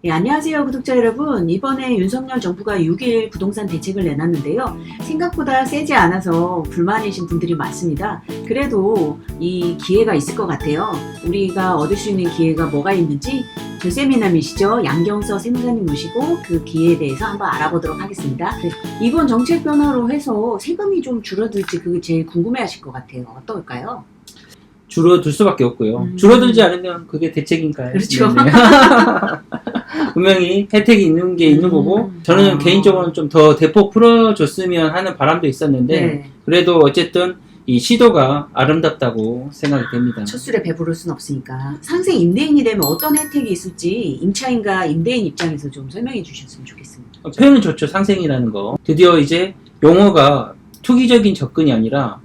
네, 안녕하세요 구독자 여러분. 이번에 윤석열 정부가 6일 부동산 대책을 내놨는데요. 생각보다 세지 않아서 불만이신 분들이 많습니다. 그래도 이 기회가 있을 것 같아요. 우리가 얻을 수 있는 기회가 뭐가 있는지 저 세미남이시죠? 양경서 세무사님 모시고 그 기회에 대해서 한번 알아보도록 하겠습니다. 네, 이번 정책 변화로 해서 세금이 좀 줄어들지 그게 제일 궁금해하실 것 같아요. 어떨까요? 줄어들 수밖에 없고요. 줄어들지 않으면 그게 대책인가요? 그렇죠. 네네. 분명히 혜택이 있는 게 있는 거고, 저는 개인적으로는 좀 더 대폭 풀어줬으면 하는 바람도 있었는데, 네. 그래도 어쨌든 이 시도가 아름답다고 생각이 됩니다. 첫 술에 배부를 순 없으니까. 상생 임대인이 되면 어떤 혜택이 있을지 임차인과 임대인 입장에서 좀 설명해 주셨으면 좋겠습니다. 표현은 좋죠, 상생이라는 거. 드디어 이제 용어가 투기적인 접근이 아니라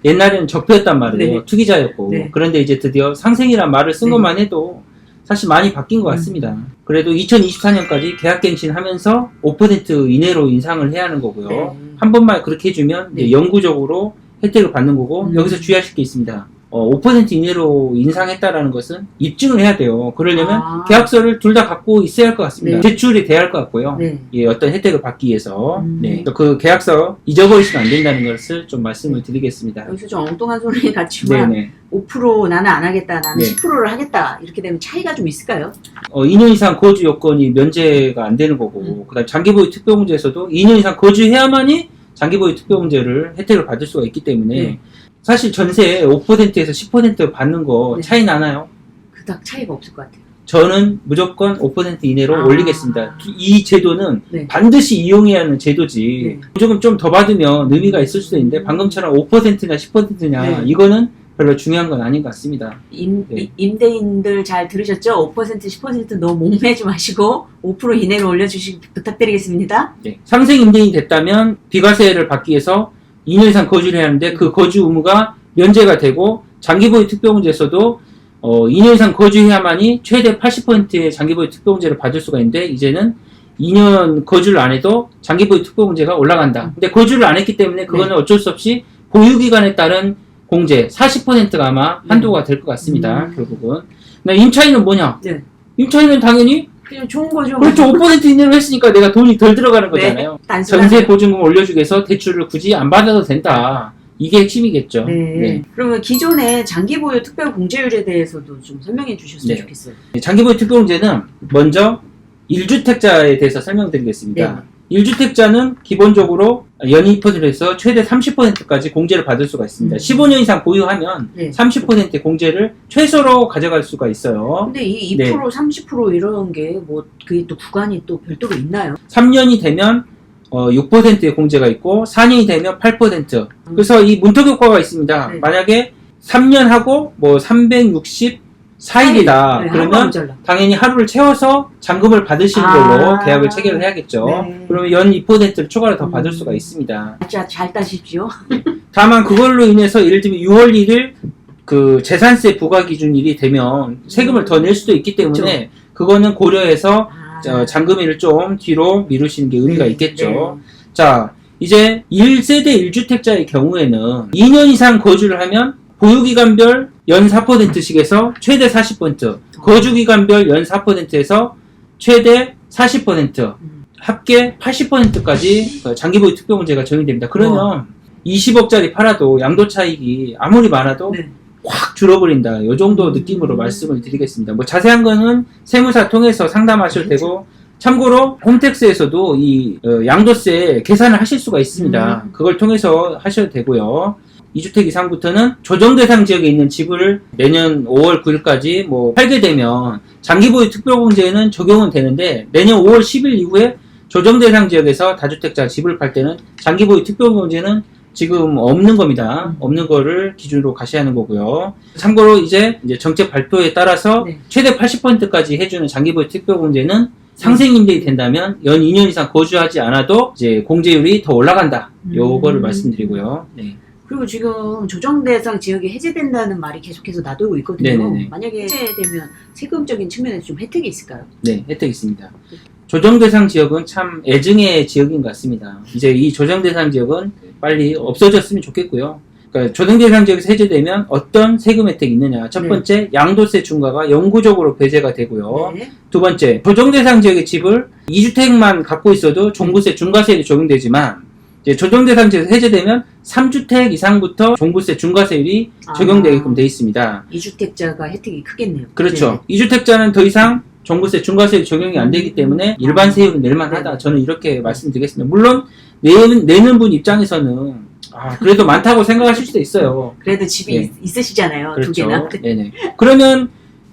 옛날에는 적폐였단 말이에요. 네. 투기자였고. 네. 그런데 이제 드디어 상생이란 말을 쓴 네. 것만 해도 사실 많이 바뀐 것 같습니다. 그래도 2024년까지 계약갱신하면서 5% 이내로 인상을 해야 하는 거고요. 네. 한 번만 그렇게 해주면 네. 이제 영구적으로 혜택을 받는 거고, 여기서 주의하실 게 있습니다. 5% 이내로 인상했다라는 것은 입증을 해야 돼요. 그러려면 계약서를 둘 다 갖고 있어야 할 것 같습니다. 네. 제출이 돼야 할 것 같고요. 네. 예, 어떤 혜택을 받기 위해서. 네. 그 계약서 잊어버리시면 안 된다는 것을 좀 말씀을 드리겠습니다. 여기서 좀 엉뚱한 소리 같지만 네네. 5% 나는 안 하겠다, 나는 네. 10%를 하겠다 이렇게 되면 차이가 좀 있을까요? 2년 이상 거주 요건이 면제가 안 되는 거고, 그다음 장기보유 특별공제에서도 2년 이상 거주해야만이 장기보유 특별공제를 혜택을 받을 수가 있기 때문에 네. 사실 전세 5%에서 10% 받는 거 네. 차이 나나요? 그닥 차이가 없을 것 같아요. 저는 무조건 5% 이내로 아. 올리겠습니다. 이 제도는 네. 반드시 이용해야 하는 제도지. 네. 조금 좀 더 받으면 의미가 있을 수도 있는데, 방금처럼 5%나 10%냐 네. 이거는 별로 중요한 건 아닌 것 같습니다. 네. 임대인들 잘 들으셨죠? 5% 10% 너무 목매지 마시고 5% 이내로 올려주시기 부탁드리겠습니다. 네. 상생 임대인이 됐다면 비과세를 받기 위해서 2년 이상 거주를 해야 하는데, 그 거주 의무가 면제가 되고, 장기보유 특별공제에서도 2년 이상 거주해야만이 최대 80%의 장기보유 특별공제를 받을 수가 있는데, 이제는 2년 거주를 안 해도 장기보유 특별공제가 올라간다. 근데 거주를 안 했기 때문에 그거는 어쩔 수 없이 보유기간에 따른 공제 40%가 아마 한도가 될 것 같습니다. 결국은. 근데 임차인은 뭐냐? 네. 임차인은 당연히 그냥 좋은 거죠. 그렇죠. 5% 이내로 했으니까 내가 돈이 덜 들어가는 네. 거잖아요. 단순하게. 전세 보증금 올려주기 위해서 대출을 굳이 안 받아도 된다. 이게 핵심이겠죠. 네. 그러면 기존의 장기보유 특별공제율에 대해서도 좀 설명해 주셨으면 네. 좋겠어요. 장기보유 특별공제는 먼저 1주택자에 대해서 설명드리겠습니다. 네. 1주택자는 기본적으로 연이 2%에서 최대 30%까지 공제를 받을 수가 있습니다. 15년 이상 보유하면 네. 30%의 공제를 최소로 가져갈 수가 있어요. 근데 이 2%, 네. 30% 이런 게 뭐 그게 또 구간이 또 별도로 있나요? 3년이 되면 6%의 공제가 있고, 4년이 되면 8%. 그래서 이 문턱 효과가 있습니다. 네. 만약에 3년 하고 뭐 364일이다. 네, 그러면 하루가 모자라. 당연히 하루를 채워서 잔금을 받으시는 걸로 계약을 체결을 해야겠죠. 네. 그러면 연 2%를 추가로 더 받을 수가 있습니다. 진짜 잘 따십시오. 다만 그걸로 인해서 예를 들면 6월 1일 그 재산세 부과 기준일이 되면 세금을 더 낼 수도 있기 때문에 그거는 고려해서 잔금일을 좀 뒤로 미루시는 게 의미가 있겠죠. 자, 이제 1세대 1주택자의 경우에는 2년 이상 거주를 하면 보유기간별 연 4%씩에서 최대 40%, 거주기간별 연 4%에서 최대 40%, 합계 80%까지 장기보유 특별공제가 적용됩니다. 그러면 20억짜리 팔아도 양도차익이 아무리 많아도 네. 확 줄어버린다. 이 정도 느낌으로 말씀을 드리겠습니다. 뭐 자세한 거는 세무사 통해서 상담하셔도 되고, 참고로 홈택스에서도 이 양도세 계산을 하실 수가 있습니다. 그걸 통해서 하셔도 되고요. 2주택 이상부터는 조정 대상 지역에 있는 집을 내년 5월 9일까지 뭐 팔게 되면 장기보유 특별공제는 적용은 되는데, 내년 5월 10일 이후에 조정 대상 지역에서 다주택자 집을 팔 때는 장기보유 특별공제는 지금 없는 겁니다. 없는 거를 기준으로 가셔야 하는 거고요. 참고로 이제 정책 발표에 따라서 네. 최대 80%까지 해주는 장기보유 특별공제는 상생임대이 된다면 연 2년 이상 거주하지 않아도 이제 공제율이 더 올라간다. 요거를 말씀드리고요. 네. 그리고 지금 조정 대상 지역이 해제된다는 말이 계속해서 나돌고 있거든요. 네네네. 만약에 해제되면 세금적인 측면에서 좀 혜택이 있을까요? 네, 혜택이 있습니다. 조정 대상 지역은 참 애증의 지역인 것 같습니다. 이제 이 조정 대상 지역은 빨리 없어졌으면 좋겠고요. 그러니까 조정대상 지역에서 해제되면 어떤 세금 혜택이 있느냐. 첫 네. 번째, 양도세 중과가 영구적으로 배제가 되고요. 네. 두 번째, 조정대상 지역의 집을 2주택만 갖고 있어도 종부세 중과세율이 적용되지만 이제 조정대상 지역에서 해제되면 3주택 이상부터 종부세 중과세율이 적용되게끔 돼 있습니다. 2주택자가 혜택이 크겠네요. 그렇죠. 2주택자는 더 이상 종부세 중과세율이 적용이 안 되기 때문에 일반 세율은 낼만하다. 네. 저는 이렇게 말씀드리겠습니다. 물론 내는 분 입장에서는 그래도 많다고 생각하실 수도 있어요. 그래도 집이 네. 있으시잖아요. 두 개나. 그렇죠. 네네. 그러면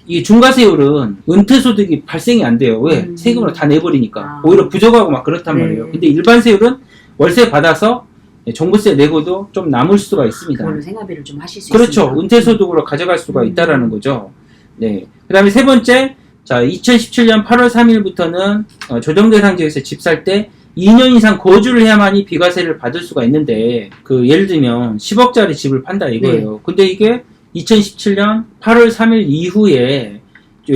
이 중과세율은 은퇴소득이 발생이 안 돼요. 왜? 세금으로 다 내버리니까. 오히려 부족하고 막 그렇단 네. 말이에요. 근데 일반 세율은 월세 받아서 종부세 내고도 좀 남을 수가 있습니다. 그걸로 생활비를 좀 하실 수 그렇죠. 있습니다. 은퇴소득으로 가져갈 수가 있다라는 거죠. 네. 그 다음에 세 번째, 자, 2017년 8월 3일부터는 조정대상 지역에서 집 살 때 2년 이상 거주를 해야만이 비과세를 받을 수가 있는데, 예를 들면 10억짜리 집을 판다 이거예요. 근데 이게 2017년 8월 3일 이후에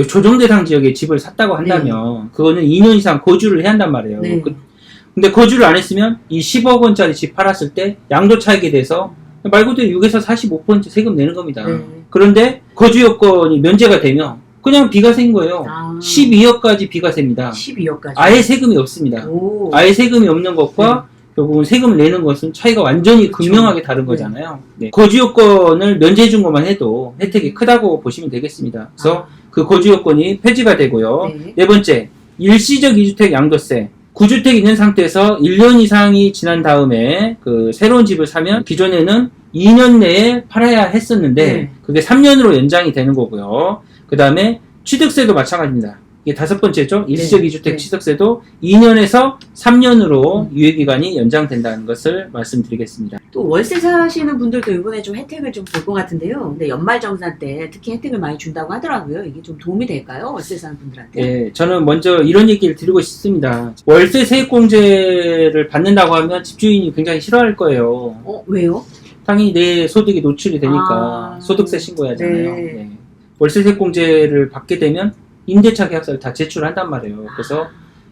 조정대상 지역에 집을 샀다고 한다면, 그거는 2년 이상 거주를 해야 한단 말이에요. 네. 근데 거주를 안 했으면 이 10억 원짜리 집 팔았을 때 양도 차익에 대해서 말 그대로 6에서 45% 세금 내는 겁니다. 네. 그런데 거주 요건이 면제가 되면 그냥 비과세인 거예요. 12억까지 비과세입니다. 12억까지. 아예 세금이 없습니다. 오. 아예 세금이 없는 것과 결국은 세금을 내는 것은 차이가 완전히 그렇죠. 극명하게 다른 거잖아요. 네. 거주 요건을 면제해 준 것만 해도 혜택이 크다고 보시면 되겠습니다. 그래서 그 거주 요건이 폐지가 되고요. 네. 네 번째, 일시적 2주택 양도세. 9주택 있는 상태에서 1년 이상이 지난 다음에 새로운 집을 사면 기존에는 2년 내에 팔아야 했었는데 네. 그게 3년으로 연장이 되는 거고요. 그 다음에 취득세도 마찬가지입니다. 이게 다섯 번째죠. 일시적 2주택 네. 취득세도 2년에서 3년으로 유예기간이 연장된다는 것을 말씀드리겠습니다. 또 월세 사시는 분들도 이번에 좀 혜택을 좀 볼 것 같은데요. 근데 연말정산 때 특히 혜택을 많이 준다고 하더라고요. 이게 좀 도움이 될까요? 월세 사는 분들한테? 예, 저는 먼저 이런 얘기를 드리고 싶습니다. 월세 세액공제를 받는다고 하면 집주인이 굉장히 싫어할 거예요. 왜요? 당연히 내 소득이 노출이 되니까 소득세 신고해야 하잖아요. 네. 네. 월세 세액공제를 받게 되면 임대차 계약서를 다 제출한단 말이에요. 그래서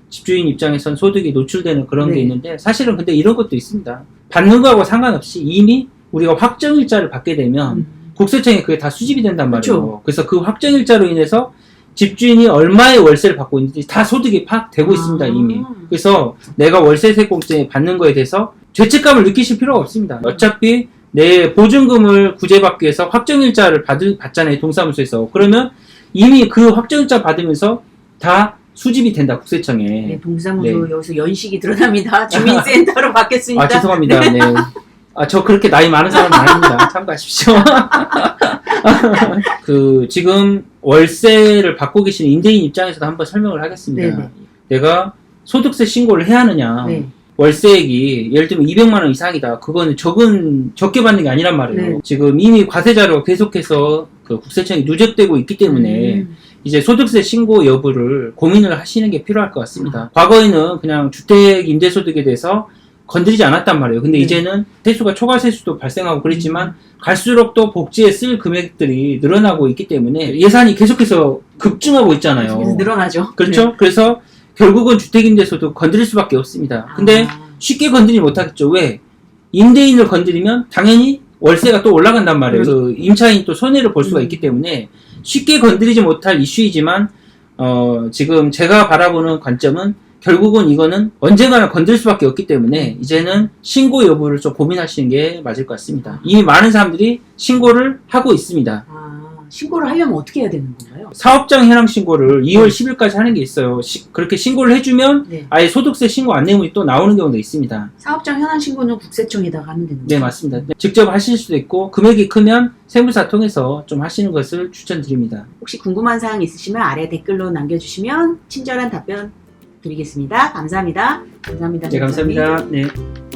집주인 입장에선 소득이 노출되는 그런 게 네. 있는데 사실은 근데 이런 것도 있습니다. 받는 거하고 상관없이 이미 우리가 확정일자를 받게 되면 국세청에 그게 다 수집이 된단 말이에요. 그쵸. 그래서 그 확정일자로 인해서 집주인이 얼마의 월세를 받고 있는지 다 소득이 파악되고 있습니다, 이미. 그래서 내가 월세 세액공제 받는 거에 대해서 죄책감을 느끼실 필요가 없습니다. 어차피 내 보증금을 구제받기 위해서 확정일자를 받잖아요, 동사무소에서. 그러면 이미 그 확정일자 받으면서 다 수집이 된다, 국세청에. 네, 동사무소 네. 여기서 연식이 드러납니다. 주민센터로 받겠습니다. 죄송합니다. 네. 저 그렇게 나이 많은 사람은 아닙니다. 참고하십시오. 지금 월세를 받고 계시는 임대인 입장에서도 한번 설명을 하겠습니다. 네네. 내가 소득세 신고를 해야 하느냐. 네. 월세액이 예를 들면 200만 원 이상이다. 그거는 적게 받는 게 아니란 말이에요. 네. 지금 이미 과세자료가 계속해서 국세청이 누적되고 있기 때문에 이제 소득세 신고 여부를 고민을 하시는 게 필요할 것 같습니다. 과거에는 그냥 주택 임대소득에 대해서 건드리지 않았단 말이에요. 근데 네. 이제는 세수가 초과 세수도 발생하고 그랬지만 갈수록 또 복지에 쓸 금액들이 늘어나고 있기 때문에 예산이 계속해서 급증하고 있잖아요. 그래서 늘어나죠. 그렇죠? 네. 그래서 결국은 주택임대소득 건드릴 수밖에 없습니다. 근데 쉽게 건드리지 못하겠죠. 왜? 임대인을 건드리면 당연히 월세가 또 올라간단 말이에요. 그 임차인이 또 손해를 볼 수가 있기 때문에 쉽게 건드리지 못할 이슈이지만 지금 제가 바라보는 관점은 결국은 이거는 언젠가는 건들 수밖에 없기 때문에 이제는 신고 여부를 좀 고민하시는 게 맞을 것 같습니다. 이미 많은 사람들이 신고를 하고 있습니다. 신고를 하려면 어떻게 해야 되는 건가요? 사업장 현황 신고를 2월 10일까지 하는 게 있어요. 그렇게 신고를 해주면 네. 아예 소득세 신고 안내문이 또 나오는 경우도 있습니다. 사업장 현황 신고는 국세청에다가 하면 되는 거죠? 네, 맞습니다. 직접 하실 수도 있고 금액이 크면 세무사 통해서 좀 하시는 것을 추천드립니다. 혹시 궁금한 사항 있으시면 아래 댓글로 남겨주시면 친절한 답변 드리겠습니다. 감사합니다. 감사합니다. 네, 선생님. 감사합니다. 네.